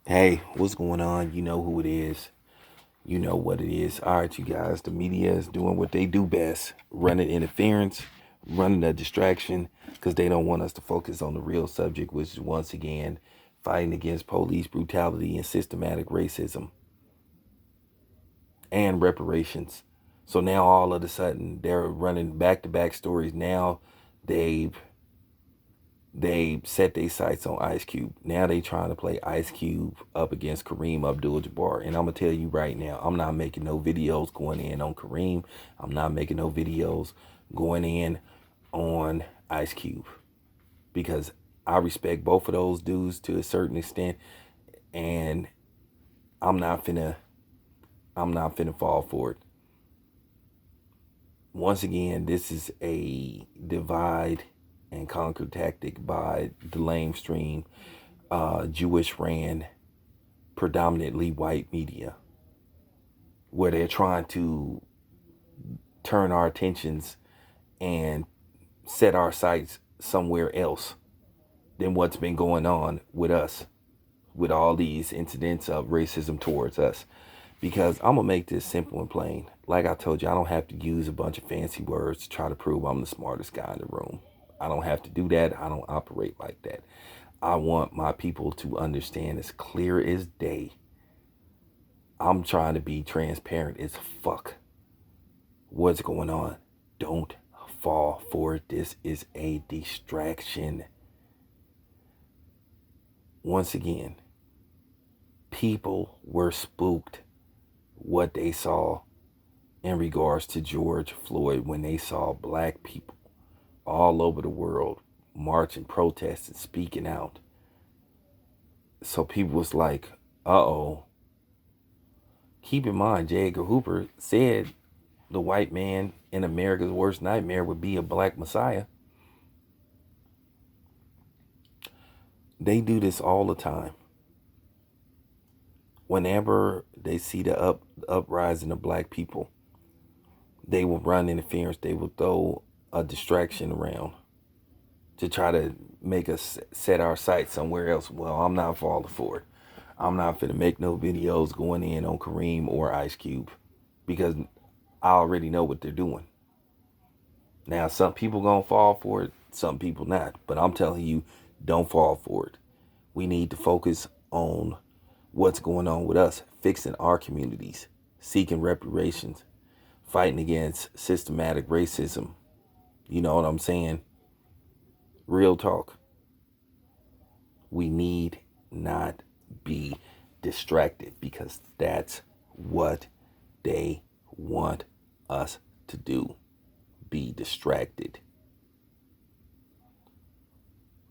Hey, what's going on? You know who it is. You know what it is. All right, you guys. The media is doing what they do best, running interference, running a distraction, because they don't want us to focus on the real subject, which is once again fighting against police brutality and systematic racism and reparations. So now all of a sudden they're running back to back stories. Now they've they set their sights on Ice Cube. Now they trying to play Ice Cube up against Kareem Abdul-Jabbar. And I'm gonna tell you right now, I'm not making no videos going in on Kareem. I'm not making no videos going in on Ice Cube because I respect both of those dudes to a certain extent, and I'm not finna I'm not finna fall for it. Once again, this is a divide and conquer tactic by the lamestream Jewish ran predominantly white media, where they're trying to turn our attentions and set our sights somewhere else than what's been going on with us, with all these incidents of racism towards us. Because I'm gonna make this simple and plain. Like I told you, I don't have to use a bunch of fancy words to try to prove I'm the smartest guy in the room. I don't have to do that. I don't operate like that. I want my people to understand as clear as day. I'm trying to be transparent as fuck. What's going on? Don't fall for it. This is a distraction. Once again, people were spooked what they saw in regards to George Floyd when they saw black people all over the world marching, protesting, speaking out. So people was like, uh-oh. Keep in mind, J. Edgar Hoover said the white man in America's worst nightmare would be a black messiah. They do this all the time. Whenever they see the uprising of black people, they will run interference. They will throw a distraction around to try to make us set our sights somewhere else. Well, I'm not falling for it. I'm not finna make no videos going in on Kareem or Ice Cube because I already know what they're doing. Now, some people gonna fall for it, some people not. But I'm telling you, don't fall for it. We need to focus on what's going on with us, fixing our communities, seeking reparations, fighting against systematic racism. You know what I'm saying? Real talk. We need not be distracted because that's what they want us to do. Be distracted.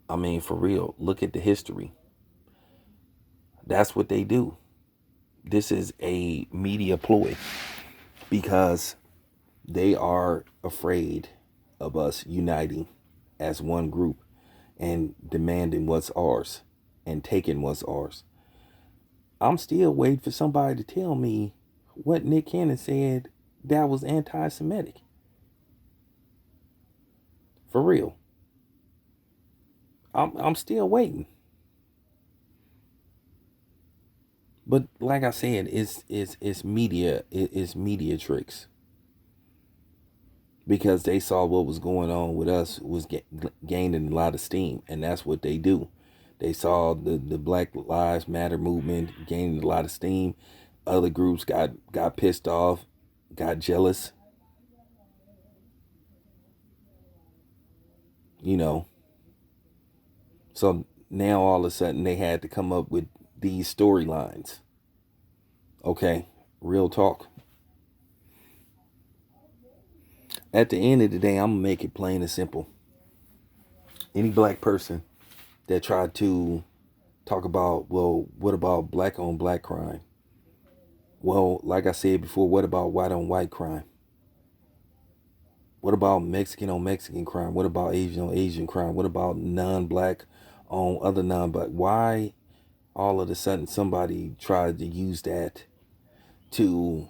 I mean, for real, look at the history. That's what they do. This is a media ploy because they are afraid of us uniting as one group and demanding what's ours and taking what's ours. I'm still waiting for somebody to tell me what Nick Cannon said that was anti Semitic. For real. I'm still waiting. But like I said, it's media. It's media tricks because they saw what was going on with us was gaining a lot of steam, and that's what they do. They saw the Black Lives Matter movement gaining a lot of steam. Other groups got pissed off, got jealous. You know, so now all of a sudden they had to come up with these storylines. Okay, real talk. At the end of the day, I'm gonna make it plain and simple. Any black person that tried to talk about, well, what about black on black crime? Well, like I said before, what about white on white crime? What about Mexican on Mexican crime? What about Asian on Asian crime? What about non-black on other non-black? Why all of a sudden somebody tried to use that to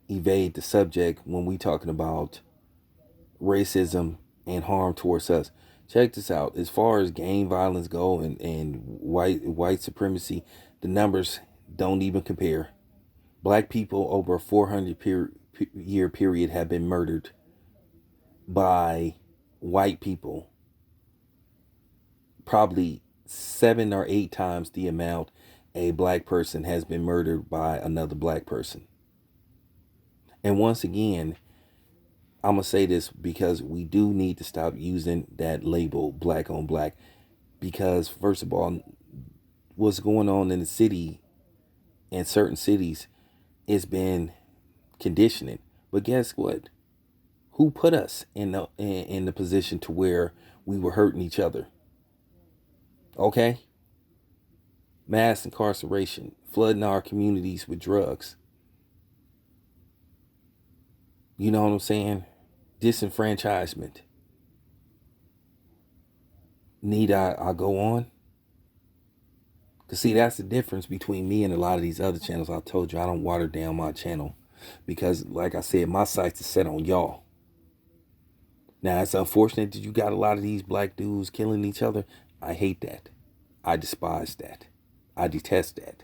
evade the subject when we talking about racism and harm towards us? Check this out. As far as gang violence go and white supremacy, the numbers don't even compare. Black people over a 400-year period have been murdered by white people, probably 7 or 8 times the amount a black person has been murdered by another black person. And once again, I'm going to say this because we do need to stop using that label black on black. Because, first of all, what's going on in the city, in certain cities, it's been conditioning. But guess what? Who put us in the position to where we were hurting each other? Okay? Mass incarceration, flooding our communities with drugs. You know what I'm saying? Disenfranchisement. Need I go on? Because see, that's the difference between me and a lot of these other channels. I told you I don't water down my channel. Because like I said, my sights are set on y'all. Now, it's unfortunate that you got a lot of these black dudes killing each other. I hate that. I despise that. I detest that.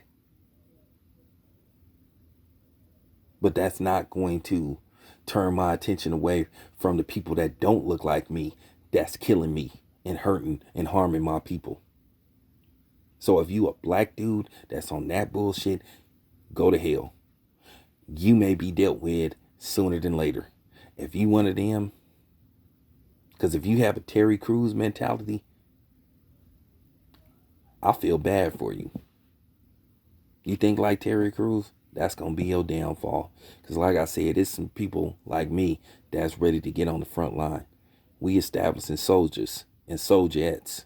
But that's not going to turn my attention away from the people that don't look like me, that's killing me and hurting and harming my people. So if you a black dude that's on that bullshit, go to hell. You may be dealt with sooner than later. If you one of them, because if you have a Terry Crews mentality, I feel bad for you. You think like Terry Crews? That's going to be your downfall. Because like I said, it's some people like me that's ready to get on the front line. We establishing soldiers and soldierettes.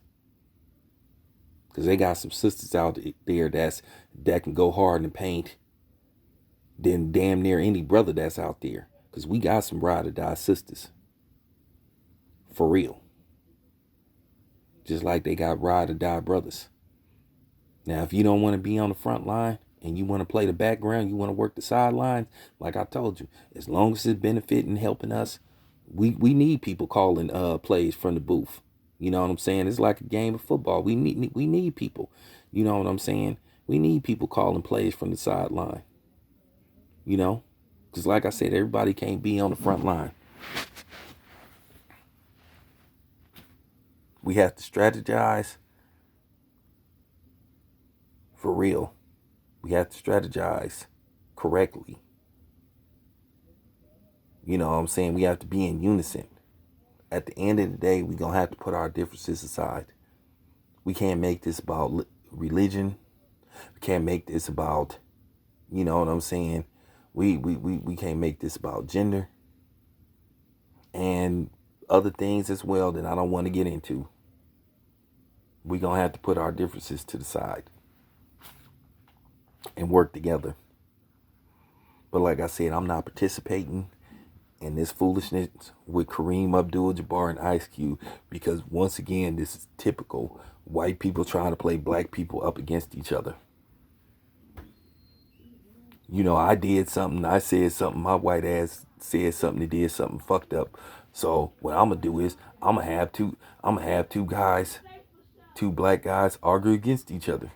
Because they got some sisters out there that can go hard in the paint than damn near any brother that's out there. Because we got some ride or die sisters. For real. Just like they got ride or die brothers. Now, if you don't want to be on the front line and you want to play the background, you want to work the sidelines, like I told you, as long as it's benefiting and helping us, we need people calling plays from the booth. You know what I'm saying? It's like a game of football. We need people. You know what I'm saying? We need people calling plays from the sideline. You know? Because like I said, everybody can't be on the front line. We have to strategize. For real. We have to strategize correctly. You know what I'm saying? We have to be in unison. At the end of the day, we're going to have to put our differences aside. We can't make this about religion. We can't make this about, you know what I'm saying? We can't make this about gender and other things as well that I don't want to get into. We're going to have to put our differences to the side and work together. But like I said, I'm not participating in this foolishness with Kareem Abdul-Jabbar and Ice Cube, because once again, this is typical white people trying to play black people up against each other. You know, I did something, I said something, my white ass said something, that did something fucked up. So what I'm gonna do is I'm gonna have two black guys argue against each other.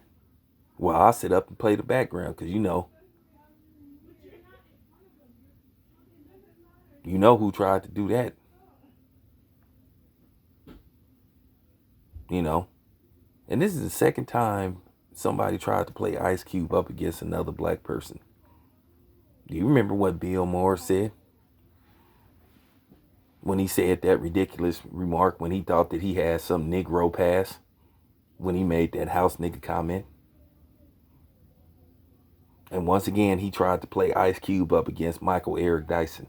Well, I'll sit up and play the background, because you know who tried to do that. You know. And this is the second time somebody tried to play Ice Cube up against another black person. Do you remember what Bill Moore said? When he said that ridiculous remark when he thought that he had some Negro pass, when he made that house nigga comment. And once again, he tried to play Ice Cube up against Michael Eric Dyson.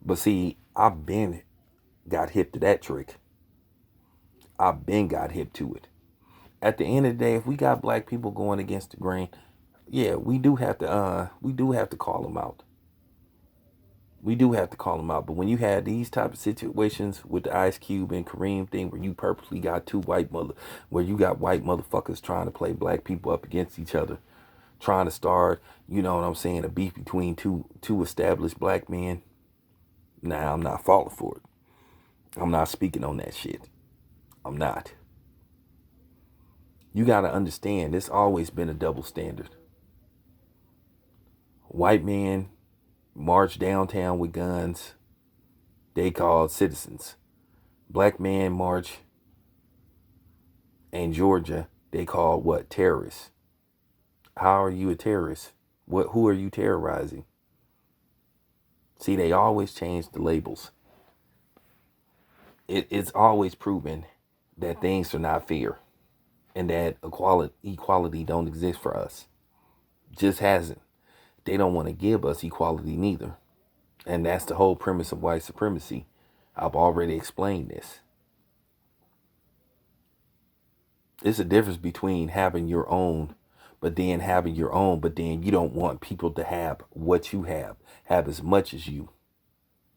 But see, I've been got hip to that trick. I've been got hip to it. At the end of the day, if we got black people going against the grain, yeah, we do have to call them out. We do have to call them out. But when you have these type of situations with the Ice Cube and Kareem thing, where you purposely got where you got white motherfuckers trying to play black people up against each other, trying to start, you know what I'm saying, a beef between two established black men. Nah, I'm not falling for it. I'm not speaking on that shit. I'm not. You got to understand, it's always been a double standard. White men march downtown with guns. They called citizens. Black men march in Georgia. They called what? Terrorists. How are you a terrorist? Who are you terrorizing? See, they always change the labels. It's always proven that things are not fair and that equality don't exist for us. Just hasn't. They don't want to give us equality neither. And that's the whole premise of white supremacy. I've already explained this. It's a difference between having your own, but then you don't want people to have what you have as much as you.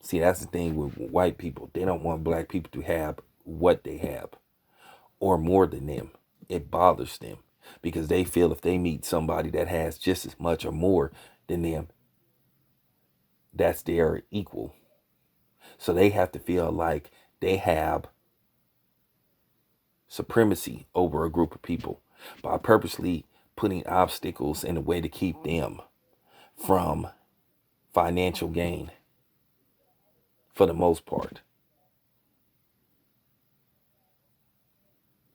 See, that's the thing with white people. They don't want black people to have what they have or more than them. It bothers them because they feel if they meet somebody that has just as much or more than them, that's their equal. So they have to feel like they have supremacy over a group of people by purposely putting obstacles in a way to keep them from financial gain for the most part.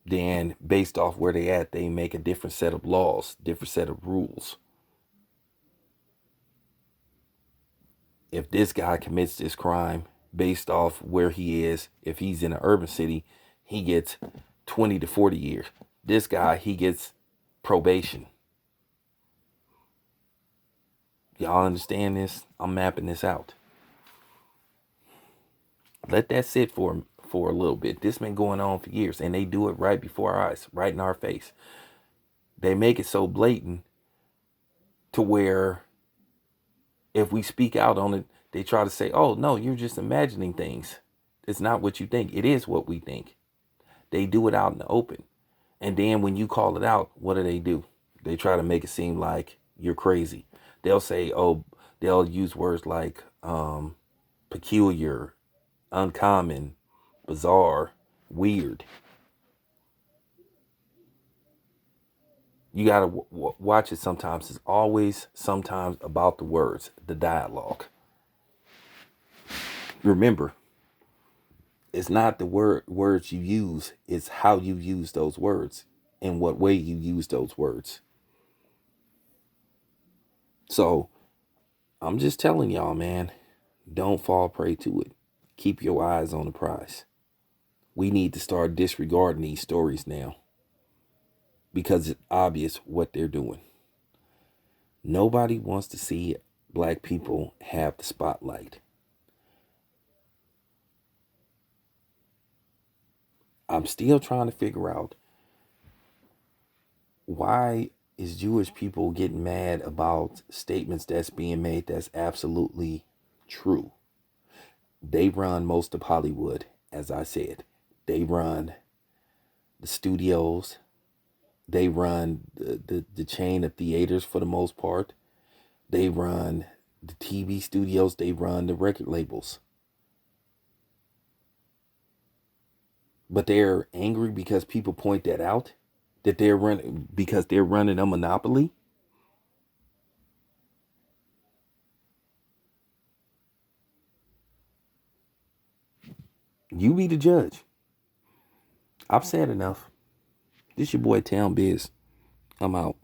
Then based off where they at, they make a different set of laws, different set of rules. If this guy commits this crime based off where he is, if he's in an urban city, he gets 20 to 40 years. This guy, he gets probation. Y'all understand this? I'm mapping this out. Let that sit for a little bit. This been going on for years, and they do it right before our eyes, right in our face. They make it so blatant to where if we speak out on it, they try to say, oh, no, you're just imagining things. It's not what you think. It is what we think. They do it out in the open. And then when you call it out, what do? They try to make it seem like you're crazy. They'll say, oh, they'll use words like peculiar, uncommon, bizarre, weird. You got to watch it sometimes. It's always sometimes about the words, the dialogue. Remember, it's not the words you use, it's how you use those words and what way you use those words. So I'm just telling y'all, man, don't fall prey to it. Keep your eyes on the prize. We need to start disregarding these stories now because it's obvious what they're doing. Nobody wants to see black people have the spotlight. I'm still trying to figure out why is Jewish people getting mad about statements that's being made that's absolutely true. They run most of Hollywood, as I said. They run the studios. They run the chain of theaters for the most part. They run the TV studios. They run the record labels. But they're angry because people point that out, that they're running a monopoly. You be the judge. I've said enough. This your boy Town Biz. I'm out.